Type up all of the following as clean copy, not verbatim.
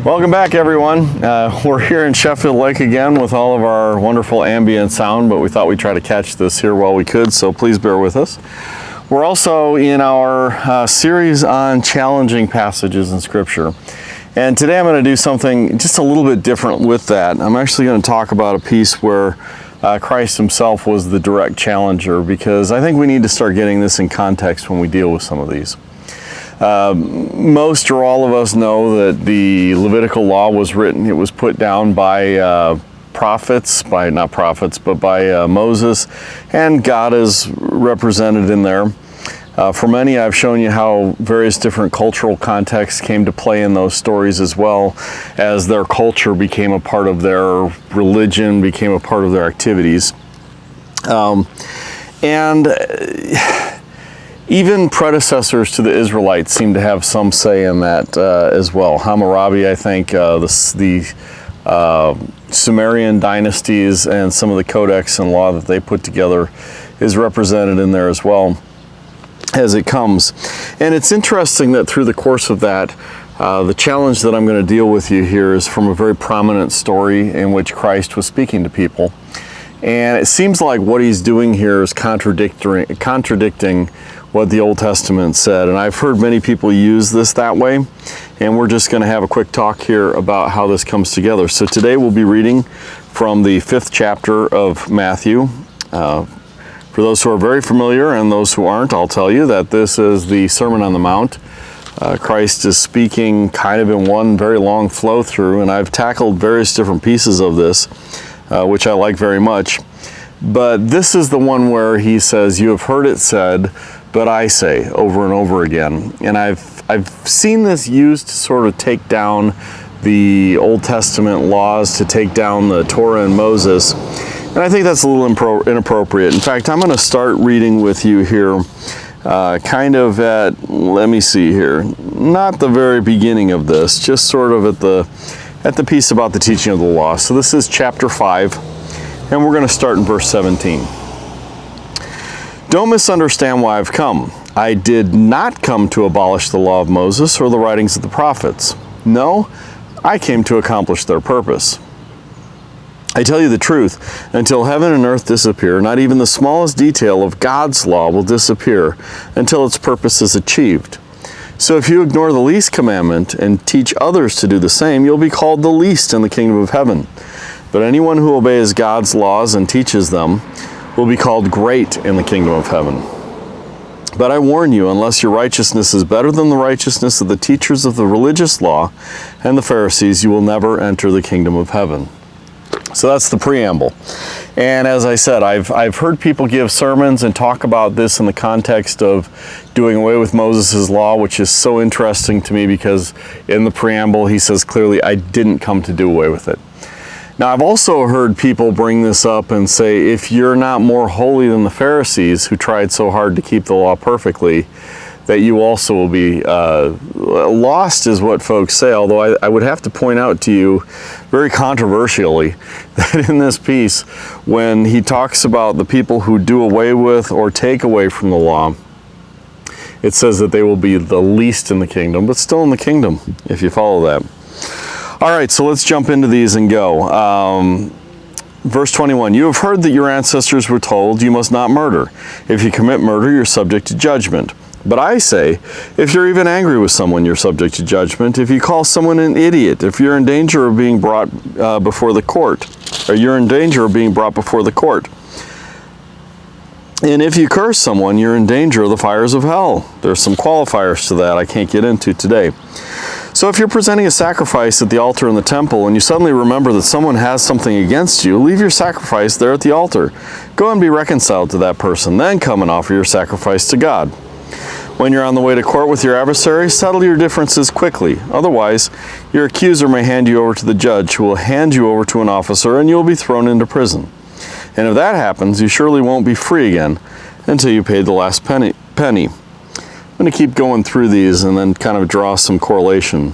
Welcome back, everyone. We're here in Sheffield Lake again with all of our wonderful ambient sound, but we thought we'd try to catch this here while we could, so please bear with us. We're also in our series on challenging passages in Scripture. And today I'm going to do something just a little bit different with that. I'm actually going to talk about a piece where Christ himself was the direct challenger, because I think we need to start getting this in context when we deal with some of these. Most or all of us know that the Levitical law was written, it was put down by prophets, by Moses, and God is represented in there. For many, I've shown you how various different cultural contexts came to play in those stories, as well as their culture became a part of their religion, became a part of their activities. Even predecessors to the Israelites seem to have some say in that as well. Hammurabi, I think, the Sumerian dynasties and some of the codex and law that they put together is represented in there as well as it comes. And it's interesting that through the course of that, the challenge that I'm going to deal with you here is from a very prominent story in which Christ was speaking to people. And it seems like what he's doing here is contradicting what the Old Testament said. And I've heard many people use this that way. And we're just going to have a quick talk here about how this comes together. So today we'll be reading from the 5th chapter of Matthew. For those who are very familiar and those who aren't, I'll tell you that this is the Sermon on the Mount. Christ is speaking kind of in one very long flow through, and I've tackled various different pieces of this, which I like very much. But this is the one where he says, "You have heard it said, but I say," over and over again. And I've seen this used to sort of take down the Old Testament laws, to take down the Torah and Moses. And I think that's a little inappropriate. In fact, I'm going to start reading with you here, kind of at, let me see here, not the very beginning of this, just sort of at the piece about the teaching of the law. So this is chapter 5, and we're going to start in verse 17. "Don't misunderstand why I've come. I did not come to abolish the law of Moses or the writings of the prophets. No, I came to accomplish their purpose. I tell you the truth, until heaven and earth disappear, not even the smallest detail of God's law will disappear until its purpose is achieved. So if you ignore the least commandment and teach others to do the same, you'll be called the least in the kingdom of heaven. But anyone who obeys God's laws and teaches them will be called great in the kingdom of heaven. But I warn you, unless your righteousness is better than the righteousness of the teachers of the religious law and the Pharisees, you will never enter the kingdom of heaven." So that's the preamble. And as I said, I've heard people give sermons and talk about this in the context of doing away with Moses' law, which is so interesting to me, because in the preamble he says clearly, "I didn't come to do away with it." Now, I've also heard people bring this up and say, if you're not more holy than the Pharisees, who tried so hard to keep the law perfectly, that you also will be lost, is what folks say. Although I would have to point out to you, very controversially, that in this piece, when he talks about the people who do away with or take away from the law, it says that they will be the least in the kingdom, but still in the kingdom, if you follow that. All right, so let's jump into these and go. Verse 21, "You have heard that your ancestors were told, 'You must not murder. If you commit murder, you're subject to judgment.' But I say, if you're even angry with someone, you're subject to judgment. If you call someone an idiot, if you're in danger of being brought before the court, or you're in danger of being brought before the court. And if you curse someone, you're in danger of the fires of hell." There's some qualifiers to that I can't get into today. "So if you're presenting a sacrifice at the altar in the temple, and you suddenly remember that someone has something against you, leave your sacrifice there at the altar. Go and be reconciled to that person, then come and offer your sacrifice to God. When you're on the way to court with your adversary, settle your differences quickly. Otherwise, your accuser may hand you over to the judge, who will hand you over to an officer, and you'll be thrown into prison. And if that happens, you surely won't be free again until you pay the last penny. I'm going to keep going through these and then kind of draw some correlation.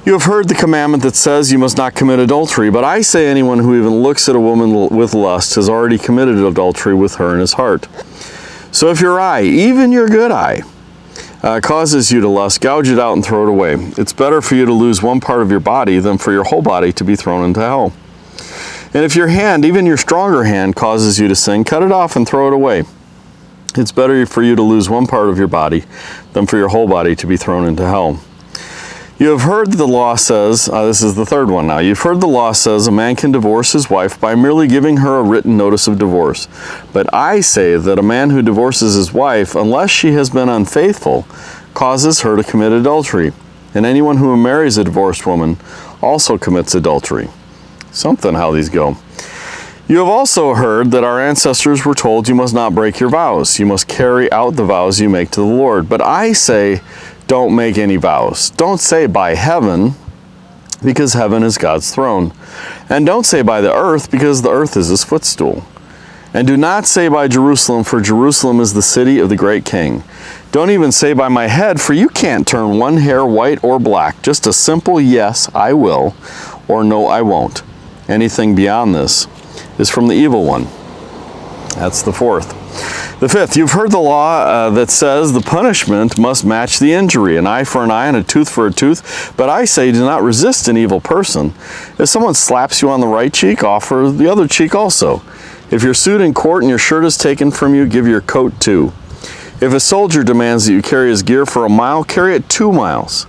"You have heard the commandment that says you must not commit adultery, but I say anyone who even looks at a woman with lust has already committed adultery with her in his heart. So if your eye, even your good eye, causes you to lust, gouge it out and throw it away. It's better for you to lose one part of your body than for your whole body to be thrown into hell. And if your hand, even your stronger hand, causes you to sin, cut it off and throw it away. It's better for you to lose one part of your body than for your whole body to be thrown into hell. You have heard the law says, this is the third one now. You've heard the law says a man can divorce his wife by merely giving her a written notice of divorce. But I say that a man who divorces his wife, unless she has been unfaithful, causes her to commit adultery. And anyone who marries a divorced woman also commits adultery. Something how these go. You have also heard that our ancestors were told you must not break your vows. You must carry out the vows you make to the Lord. But I say, don't make any vows. Don't say by heaven, because heaven is God's throne. And don't say by the earth, because the earth is his footstool. And do not say by Jerusalem, for Jerusalem is the city of the great king. Don't even say by my head, for you can't turn one hair white or black. Just a simple yes, I will, or no, I won't. Anything beyond this is from the evil one. That's the fourth. The fifth, you've heard the law that says the punishment must match the injury, an eye for an eye and a tooth for a tooth. But I say, do not resist an evil person. If someone slaps you on the right cheek, offer the other cheek also. If you're sued in court and your shirt is taken from you, give your coat too. If a soldier demands that you carry his gear for a mile, carry it 2 miles.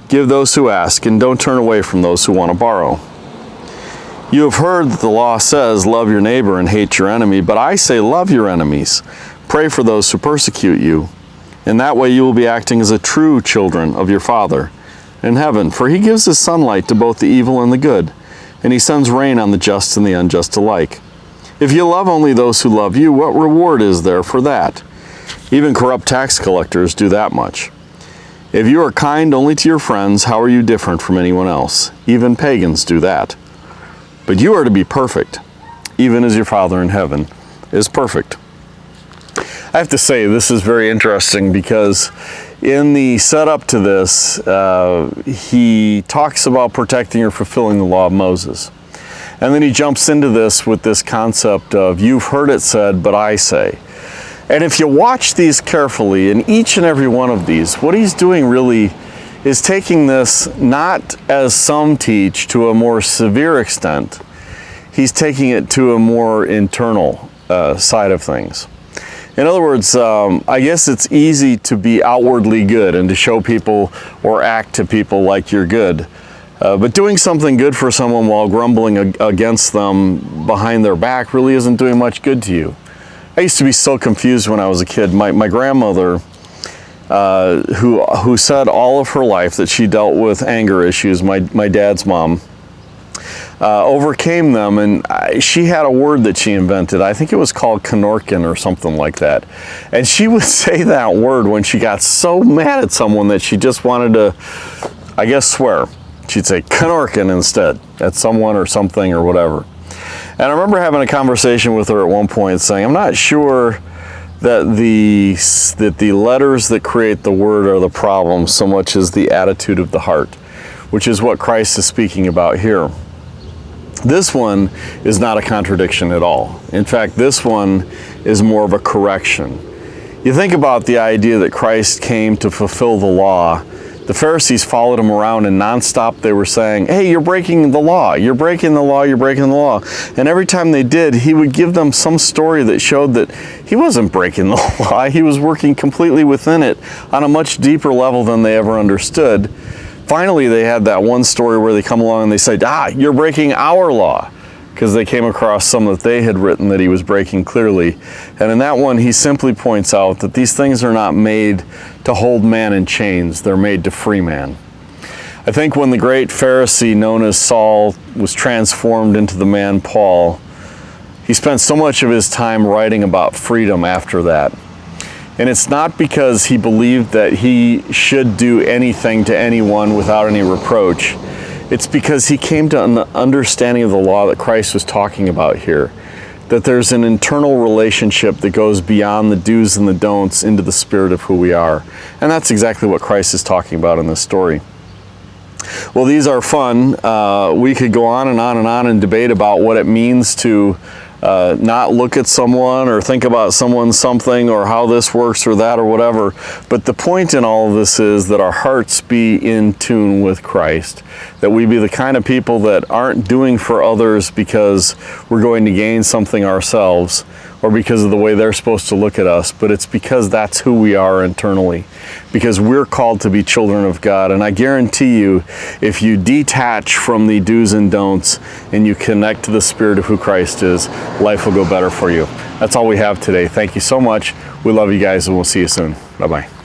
Give those who ask, and don't turn away from those who want to borrow. You have heard that the law says, love your neighbor and hate your enemy, but I say, love your enemies. Pray for those who persecute you. In that way you will be acting as a true children of your Father in heaven, for he gives his sunlight to both the evil and the good, and he sends rain on the just and the unjust alike. If you love only those who love you, what reward is there for that? Even corrupt tax collectors do that much. If you are kind only to your friends, how are you different from anyone else? Even pagans do that. But you are to be perfect, even as your Father in heaven is perfect. I have to say, this is very interesting because in the setup to this, he talks about protecting or fulfilling the law of Moses. And then he jumps into this with this concept of, you've heard it said, but I say. And if you watch these carefully, in each and every one of these, what he's doing really is taking this not as some teach to a more severe extent. He's taking it to a more internal side of things. In other words, I guess it's easy to be outwardly good and to show people or act to people like you're good. But doing something good for someone while grumbling against them behind their back really isn't doing much good to you. I used to be so confused when I was a kid. My grandmother, who said all of her life that she dealt with anger issues, my dad's mom, overcame them, and she had a word that she invented. I think it was called Kenorkin or something like that. And she would say that word when she got so mad at someone that she just wanted to, I guess, swear. She'd say Kenorkin instead at someone or something or whatever. And I remember having a conversation with her at one point saying, I'm not sure that the letters that create the word are the problem so much as the attitude of the heart, which is what Christ is speaking about here. This one is not a contradiction at all. In fact, this one is more of a correction. You think about the idea that Christ came to fulfill the law. The Pharisees followed him around and nonstop they were saying, hey, you're breaking the law, you're breaking the law, you're breaking the law. And every time they did, he would give them some story that showed that he wasn't breaking the law. He was working completely within it on a much deeper level than they ever understood. Finally, they had that one story where they come along and they say, you're breaking our law, because they came across some that they had written that he was breaking clearly. And in that one, he simply points out that these things are not made to hold man in chains. They're made to free man. I think when the great Pharisee known as Saul was transformed into the man Paul, he spent so much of his time writing about freedom after that. And it's not because he believed that he should do anything to anyone without any reproach. It's because he came to an understanding of the law that Christ was talking about here. That there's an internal relationship that goes beyond the do's and the don'ts into the spirit of who we are. And that's exactly what Christ is talking about in this story. Well, these are fun. We could go on and on and on and debate about what it means to not look at someone or think about someone something or how this works or that or whatever. But the point in all of this is that our hearts be in tune with Christ, that we be the kind of people that aren't doing for others because we're going to gain something ourselves or because of the way they're supposed to look at us, but it's because that's who we are internally, because we're called to be children of God. And I guarantee you, if you detach from the do's and don'ts and you connect to the Spirit of who Christ is, life will go better for you. That's all we have today. Thank you so much. We love you guys, and we'll see you soon. Bye-bye.